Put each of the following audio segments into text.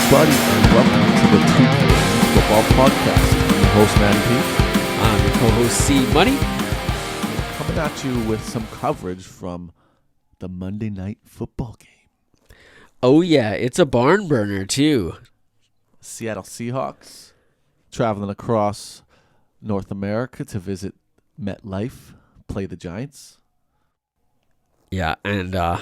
everybody, and welcome to the Two Football Podcast. I'm your host, Matty P. I'm your co-host, C. Money. Coming at you with some coverage from the Monday Night Football game. Oh, yeah, it's a barn burner, too. Seattle Seahawks traveling across North America to visit MetLife, play the Giants. Yeah, and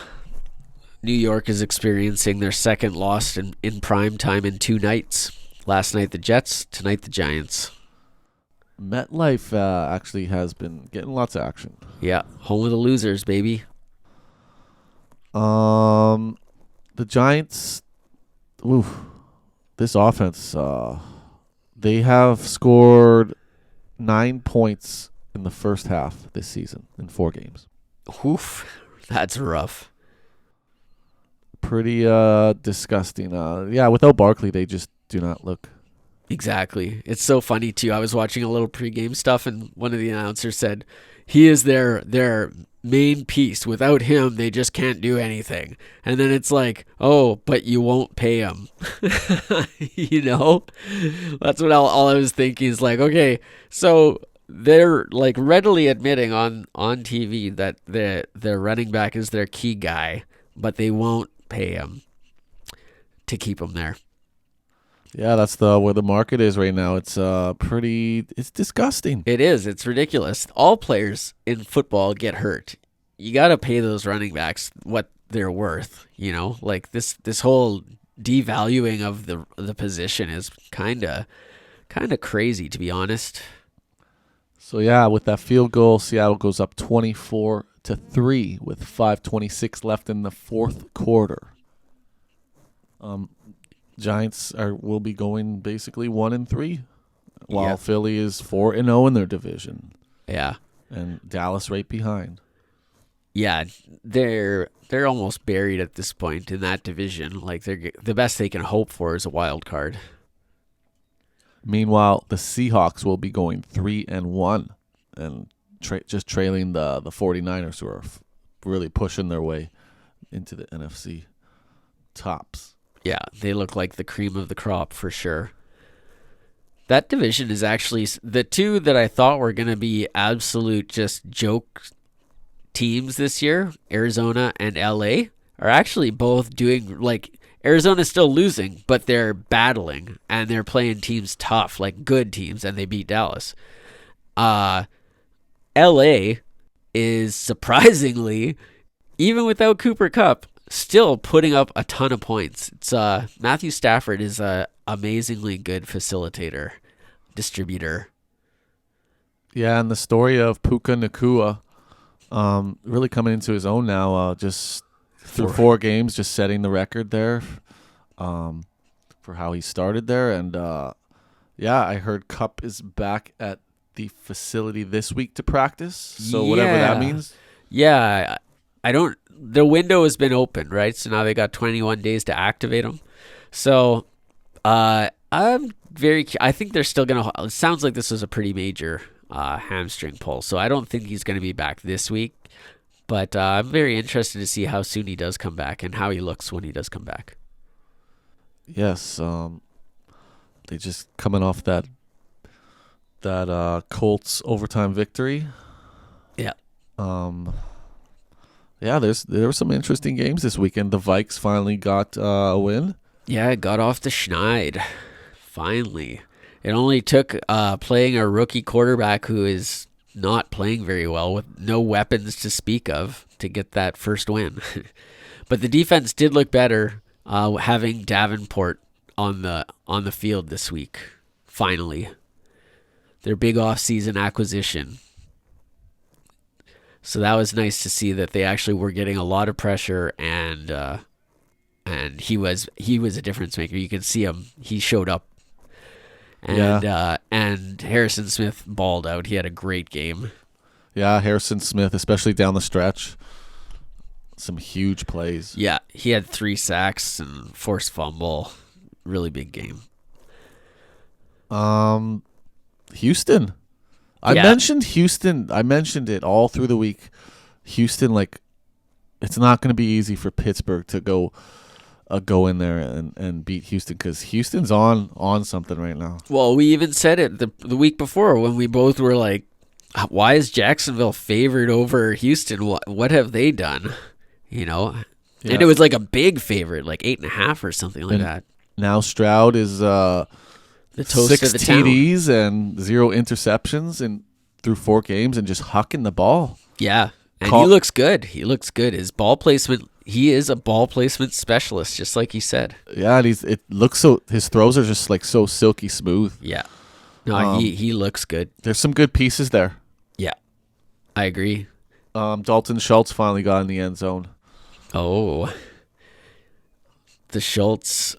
New York is experiencing their second loss in prime time in 2 nights. Last night, the Jets. Tonight, the Giants. MetLife actually has been getting lots of action. Yeah, home of the losers, baby. The Giants, this offense, they have scored 9 points in the first half this season in 4 games. Oof, that's rough. Pretty disgusting. Without Barkley, they just do not look. Exactly. It's so funny, too. I was watching a little pregame stuff, and one of the announcers said, he is their main piece. Without him, they just can't do anything. And then it's like, oh, but you won't pay him. You know? That's what all I was thinking is like, okay, so they're like readily admitting on TV that their running back is their key guy, but they won't pay him to keep him there. Yeah, that's where the market is right now. It's it's disgusting. It is. It's ridiculous. All players in football get hurt. You got to pay those running backs what they're worth, you know? Like this whole devaluing of the position is kind of crazy, to be honest. So yeah, with that field goal, Seattle goes up 24-3 with 5:26 left in the fourth quarter. Giants will be going basically 1-3, while Philly is 4-0 in their division. Yeah, and Dallas right behind. Yeah, they're almost buried at this point in that division. Like the best they can hope for is a wild card. Meanwhile, the Seahawks will be going 3-1 and just trailing the 49ers, who are really pushing their way into the NFC tops. Yeah, they look like the cream of the crop for sure. That division is actually the two that I thought were going to be absolute just joke teams this year, Arizona and LA, are actually both doing, like, Arizona's still losing, but they're battling and they're playing teams tough, like good teams, and they beat Dallas. LA is surprisingly, even without Cooper Kupp, still putting up a ton of points. It's Matthew Stafford is a amazingly good facilitator, distributor. Yeah, and the story of Puka Nacua really coming into his own now, just through 4 games, just setting the record there for how he started there. And I heard Kupp is back at the facility this week to practice. So whatever that means. Yeah, the window has been open, right? So now they got 21 days to activate them. So I think they're still going to, it sounds like this was a pretty major hamstring pull. So I don't think he's going to be back this week. But I'm very interested to see how soon he does come back and how he looks when he does come back. Yes, they just coming off that Colts overtime victory. Yeah. Yeah, there were some interesting games this weekend. The Vikes finally got a win. Yeah, got off the schneid. Finally. It only took playing a rookie quarterback who is not playing very well with no weapons to speak of to get that first win. But the defense did look better having Davenport on the field this week. Finally. Their big off-season acquisition. So that was nice to see that they actually were getting a lot of pressure, and he was a difference maker. You can see him; he showed up, and Harrison Smith balled out. He had a great game. Yeah, Harrison Smith, especially down the stretch, some huge plays. Yeah, he had 3 sacks and forced fumble. Really big game. Houston. I mentioned Houston. I mentioned it all through the week. Houston, it's not going to be easy for Pittsburgh to go go in there and beat Houston, because Houston's on something right now. Well, we even said it the week before when we both were like, why is Jacksonville favored over Houston? What have they done? You know? Yeah. And it was like a big favorite, like 8.5 or something like And that. Now Stroud is The toast 6 of the town. TDs and 0 interceptions through 4 games and just hucking the ball. Yeah. And he looks good. He looks good. His ball placement, he is a ball placement specialist, just like he said. Yeah, and it looks so, his throws are just like so silky smooth. Yeah. No, he looks good. There's some good pieces there. Yeah. I agree. Dalton Schultz finally got in the end zone. Oh. The Schultz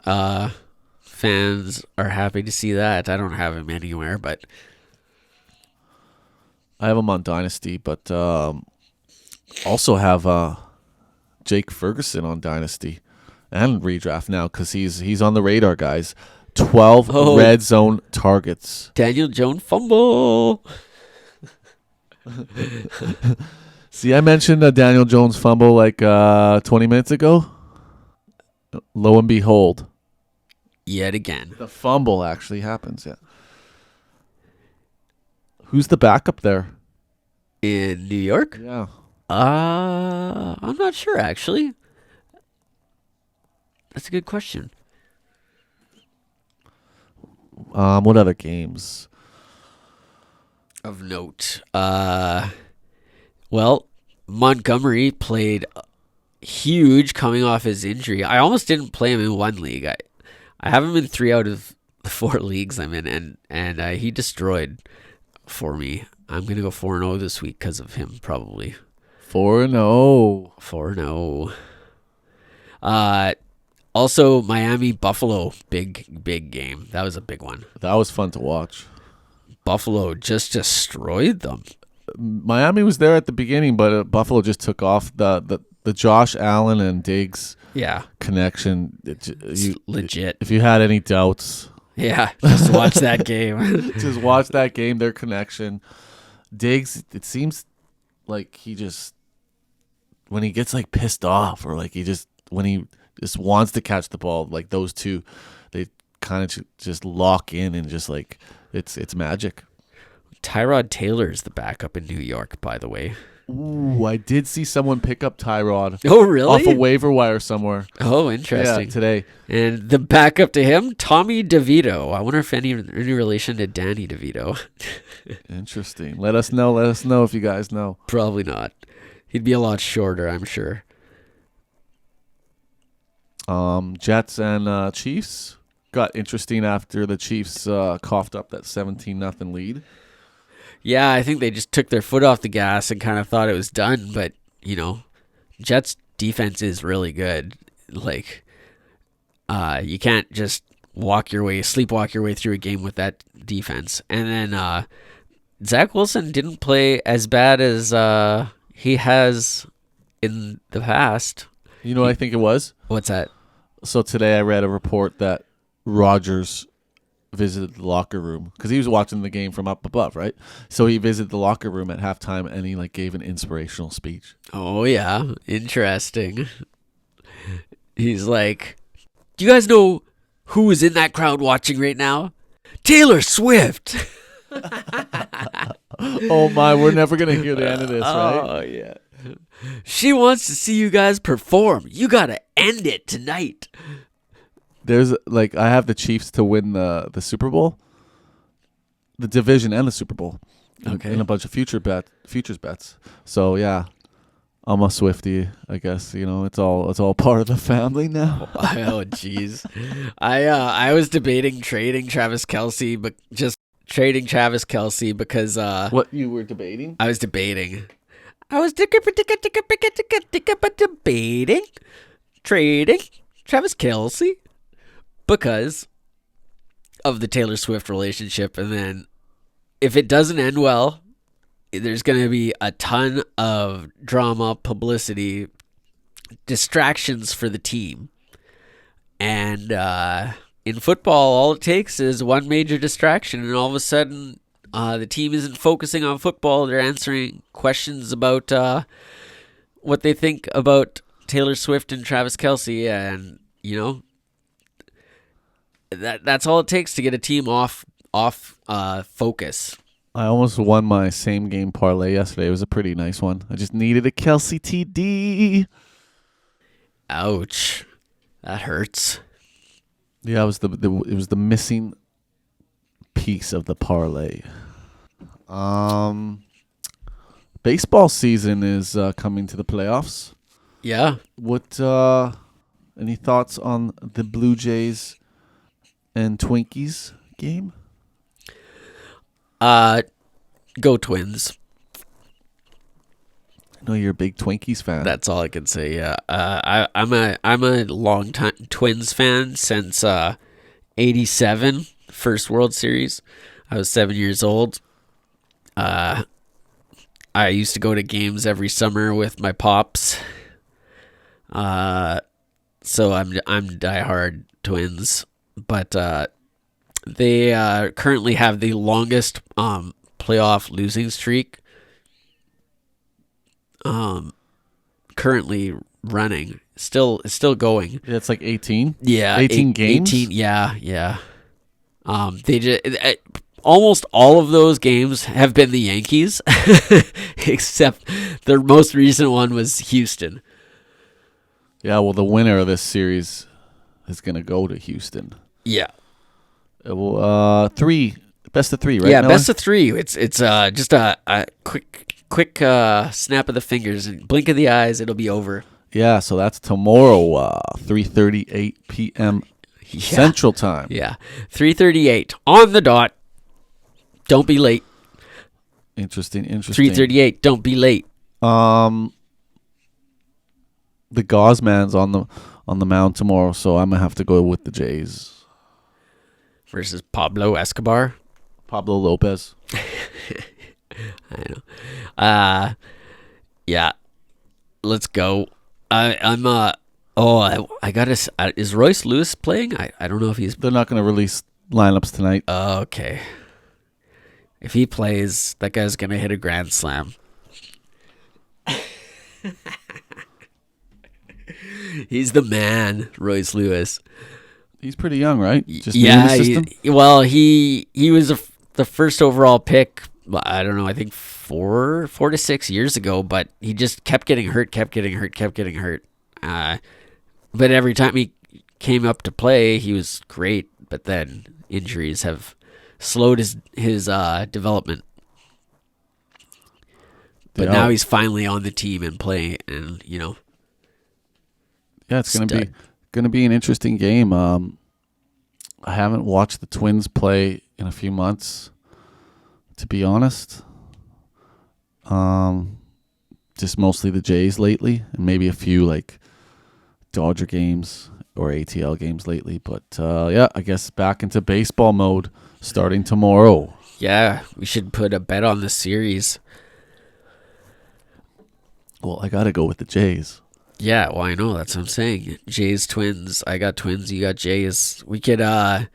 fans are happy to see that. I don't have him anywhere, but I have him on Dynasty, but also have Jake Ferguson on Dynasty and redraft now, because he's on the radar, guys. 12 red zone targets. Daniel Jones fumble. See, I mentioned a Daniel Jones fumble like 20 minutes ago. Lo and behold, Yet again. the fumble actually happens. Yeah. Who's the backup there? In New York? Yeah. I'm not sure, actually. That's a good question. What other games? Of note. Well, Montgomery played huge coming off his injury. I almost didn't play him in one league. I have him in 3 out of the 4 leagues I'm in, and he destroyed for me. I'm going to go 4-0 this week because of him, probably. 4-0. 4-0. Also, Miami Buffalo, big game. That was a big one. That was fun to watch. Buffalo just destroyed them. Miami was there at the beginning, but Buffalo just took off. The Josh Allen and Diggs connection. Legit. If you had any doubts, Yeah, just watch that game. just watch that game. Their connection. Diggs, it seems like he just, when he gets like pissed off, or like when he just wants to catch the ball, like those two, they kind of just lock in, and just like it's magic. Tyrod Taylor's the backup in New York, by the way. Ooh, I did see someone pick up Tyrod. Oh, really? Off a waiver wire somewhere. Oh, interesting. Yeah, today. And the backup to him, Tommy DeVito. I wonder if any relation to Danny DeVito. Interesting. Let us know if you guys know. Probably not. He'd be a lot shorter, I'm sure. Jets and Chiefs got interesting after the Chiefs coughed up that 17-0 lead. Yeah, I think they just took their foot off the gas and kind of thought it was done. But, Jets defense is really good. Like, you can't just sleepwalk your way through a game with that defense. And then Zach Wilson didn't play as bad as he has in the past. You know what I think it was? What's that? So today I read a report that Rodgers visited the locker room, because he was watching the game from up above, right? So he visited the locker room at halftime, and he gave an inspirational speech. Oh, yeah. Interesting. He's like, do you guys know who is in that crowd watching right now? Taylor Swift. Oh my, we're never going to hear the end of this, right? Oh, yeah. She wants to see you guys perform. You got to end it tonight. There's I have the Chiefs to win the Super Bowl, the division, and the Super Bowl. Okay. And a bunch of futures bets. So yeah, I'm a Swiftie, I guess. It's all part of the family now. Oh jeez. I was debating trading Travis Kelce, but just trading Travis Kelce because What you were debating? I was debating trading Travis Kelce because of the Taylor Swift relationship, and then if it doesn't end well, there's going to be a ton of drama, publicity, distractions for the team. And in football, all it takes is one major distraction, and all of a sudden the team isn't focusing on football. They're answering questions about what they think about Taylor Swift and Travis Kelce, and you know, that's all it takes to get a team off focus. I almost won my same game parlay yesterday. It was a pretty nice one. I just needed a Kelsey TD. Ouch, that hurts. Yeah, it was the missing piece of the parlay. Baseball season is coming to the playoffs. Yeah. What any thoughts on the Blue Jays and Twinkies game? Go Twins. I know you're a big Twinkies fan. That's all I can say. Yeah. I'm a long time Twins fan since '87, first World Series. I was 7 years old. I used to go to games every summer with my pops. So I'm diehard Twins, but they currently have the longest playoff losing streak. Currently running, still going. Yeah, it's like 18. Yeah, 18 games. 18. Yeah. They just almost all of those games have been the Yankees, except their most recent one was Houston. Yeah, well, the winner of this series is going to go to Houston. Yeah. Well, best of three, right? Yeah, Miller? best of three. It's just a quick snap of the fingers and blink of the eyes. It'll be over. Yeah, so that's tomorrow, 3:38 p.m. Central Time. Yeah, 3:38 on the dot. Don't be late. Interesting. 3:38. Don't be late. The Gaussman's on the mound tomorrow, so I'm gonna have to go with the Jays Versus Pablo Escobar. Pablo Lopez. I know. Yeah. Let's go. I gotta. Is Royce Lewis playing? I don't know if he's. They're not gonna release lineups tonight. Okay. If he plays, that guy's gonna hit a grand slam. He's the man, Royce Lewis. He's pretty young, right? Just he was the first overall pick. I don't know. I think 4 to 6 years ago, but he just kept getting hurt. But every time he came up to play, he was great. But then injuries have slowed his development. But now he's finally on the team and playing, and yeah, it's gonna be an interesting game. I haven't watched the Twins play in a few months, to be honest. Just mostly the Jays lately, and maybe a few like Dodger games or ATL games lately. But yeah, I guess back into baseball mode starting tomorrow. Yeah, we should put a bet on this series. Well, I gotta go with the Jays. Yeah, well, I know. That's what I'm saying. Jays, Twins. I got Twins. You got Jays. We could, the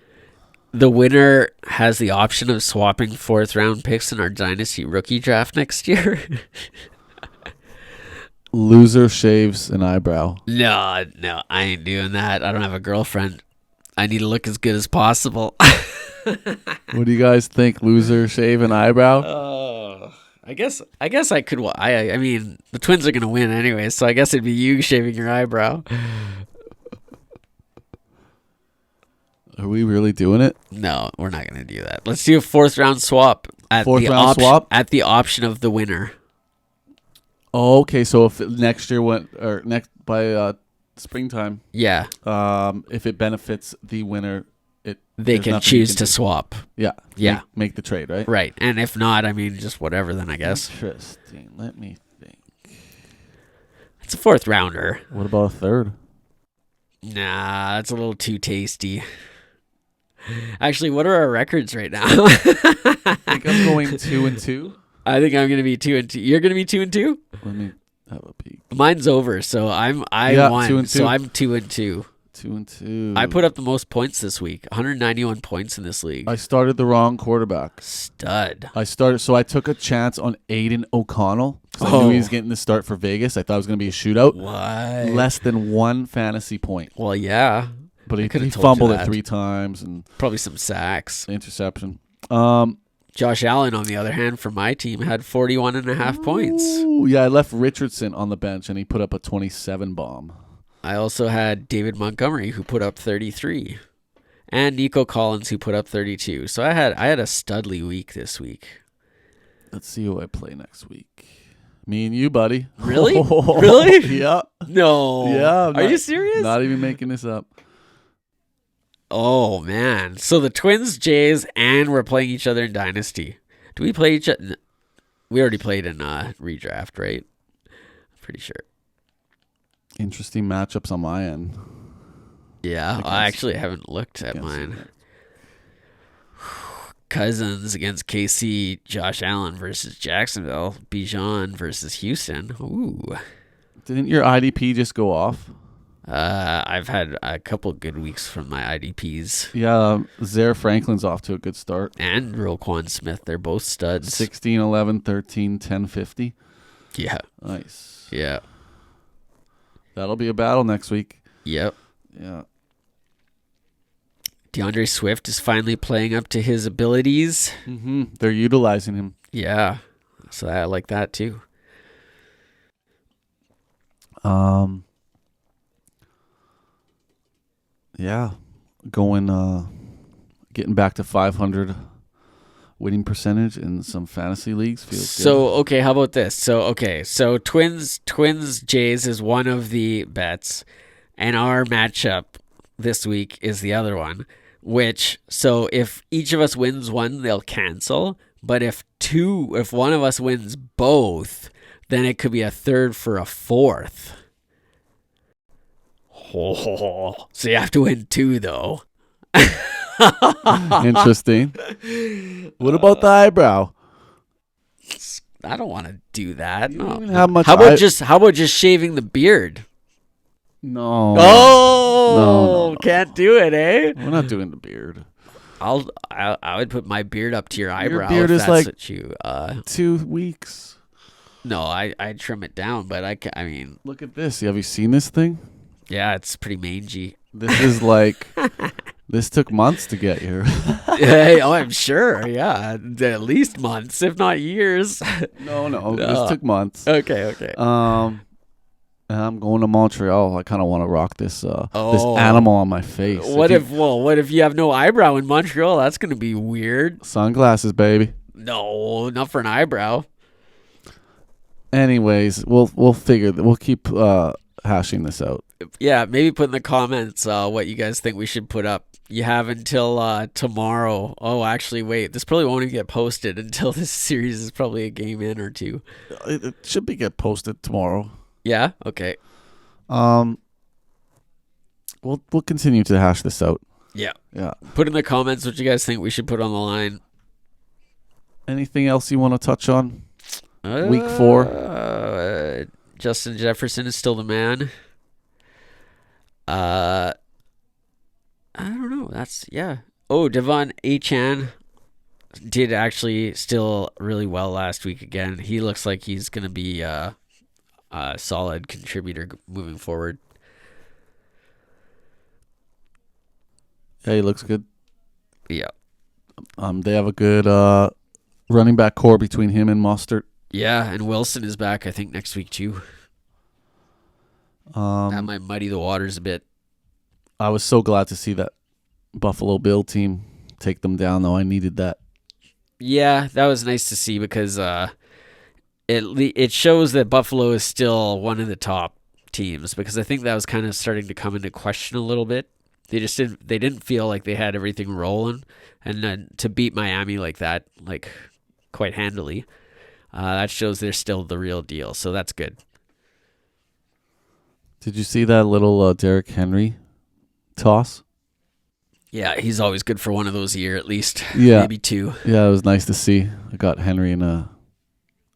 winner has the option of swapping 4th round picks in our Dynasty rookie draft next year. Loser shaves an eyebrow. No, I ain't doing that. I don't have a girlfriend. I need to look as good as possible. What do you guys think? Loser shave an eyebrow? I guess I could. I mean, the Twins are gonna win anyway, so I guess it'd be you shaving your eyebrow. Are we really doing it? No, we're not gonna do that. Let's do a 4th round swap at at the option of the winner. Oh, okay. So if next year went or next by springtime, yeah. If it benefits the winner, they can choose to swap. Yeah. Yeah. Make the trade, right? Right. And if not, I mean, just whatever then, I guess. Interesting. Let me think. It's a 4th rounder. What about a 3rd? Nah, that's a little too tasty. Actually, what are our records right now? I think I'm going 2-2. I think I'm going to be 2-2. You're going to be 2-2? Let me have a peek. Mine's over, so I won. 2-2. So I'm 2-2. 2-2. I put up the most points this week. 191 points in this league. I started the wrong quarterback. Stud. I took a chance on Aiden O'Connell because I knew he was getting the start for Vegas. I thought it was going to be a shootout. What? Less than 1 fantasy point. Well, yeah. But he fumbled it 3 times and probably some sacks. Interception. Josh Allen, on the other hand, for my team, had 41.5 points. Yeah, I left Richardson on the bench, and he put up a 27 bomb. I also had David Montgomery, who put up 33, and Nico Collins, who put up 32. So I had a studly week this week. Let's see who I play next week. Me and you, buddy. Really? Really? Yeah. No. Yeah. Are you serious? Not even making this up. Oh, man. So the Twins, Jays, and we're playing each other in Dynasty. Do we play each other? We already played in redraft, right? Pretty sure. Interesting matchups on my end. Yeah. I actually haven't looked at mine. Cousins against KC, Josh Allen versus Jacksonville, Bijan versus Houston. Ooh. Didn't your IDP just go off? I've had a couple good weeks from my IDPs. Yeah, Zaire Franklin's off to a good start. And Roquan Smith, they're both studs. 16, 11, 13, 10, 50. Yeah. Nice. Yeah. That'll be a battle next week. Yep. Yeah. DeAndre Swift is finally playing up to his abilities. Mm-hmm. They're utilizing him. Yeah. So I like that too. Yeah. Getting back to 500 winning percentage in some fantasy leagues feels good. Okay, how about this? So Twins Jays is one of the bets, and our matchup this week is the other one. So if each of us wins one, they'll cancel. But if one of us wins both, then it could be a third for a fourth. Oh, so you have to win 2 though. Interesting. What about the eyebrow? I don't want to do that. You don't even have much. How about just shaving the beard? No. Oh, no. Can't do it, eh? We're not doing the beard. I would put my beard up to your eyebrow. Your beard if is that's like what you, 2 weeks. No, I trim it down, but I mean, look at this. Have you seen this thing? Yeah, it's pretty mangy. This is like this took months to get here. Hey, I'm sure. Yeah, at least months, if not years. No. This took months. Okay. And I'm going to Montreal. I kind of want to rock this this animal on my face. What if you have no eyebrow in Montreal? That's going to be weird. Sunglasses, baby. No, not for an eyebrow. Anyways, we'll figure that. We'll keep hashing this out. Yeah, maybe put in the comments what you guys think we should put up. You have until tomorrow. Oh, actually, wait. This probably won't even get posted until this series is probably a game in or 2. It should get posted tomorrow. Yeah. Okay. We'll continue to hash this out. Yeah. Yeah. Put in the comments what you guys think we should put on the line. Anything else you want to touch on? Week 4. Justin Jefferson is still the man. I don't know. Devon Achane did actually still really well last week again. He looks like he's going to be a solid contributor moving forward. Yeah, he looks good. Yeah. They have a good running back core between him and Mostert. Yeah, and Wilson is back, I think, next week too. That might muddy the waters a bit. I was so glad to see that Buffalo Bill team take them down, though. I needed that. Yeah, that was nice to see because it shows that Buffalo is still one of the top teams, because I think that was kind of starting to come into question a little bit. They didn't feel like they had everything rolling, and then to beat Miami like that, like quite handily, that shows they're still the real deal. So that's good. Did you see that little Derrick Henry toss? Yeah, he's always good for one of those a year at least. Yeah. Maybe 2. Yeah, it was nice to see. I got Henry in a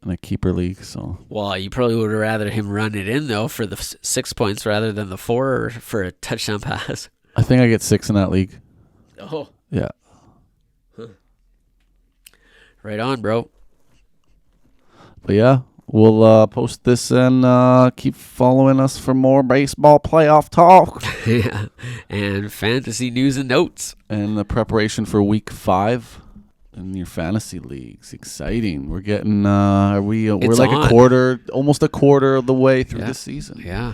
in a keeper league. So Well, you probably would rather him run it in, though, for the 6 points rather than the 4 for a touchdown pass. I think I get 6 in that league. Oh. Yeah. Right on, bro. But yeah, we'll post this and keep following us for more baseball playoff talk. Yeah. And fantasy news and notes. And the preparation for week 5 in your fantasy leagues. Exciting. We're getting we're like on. almost a quarter of the way through this season. Yeah.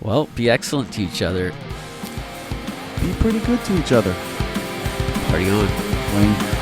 Well, be excellent to each other. Be pretty good to each other. Party on. Wayne.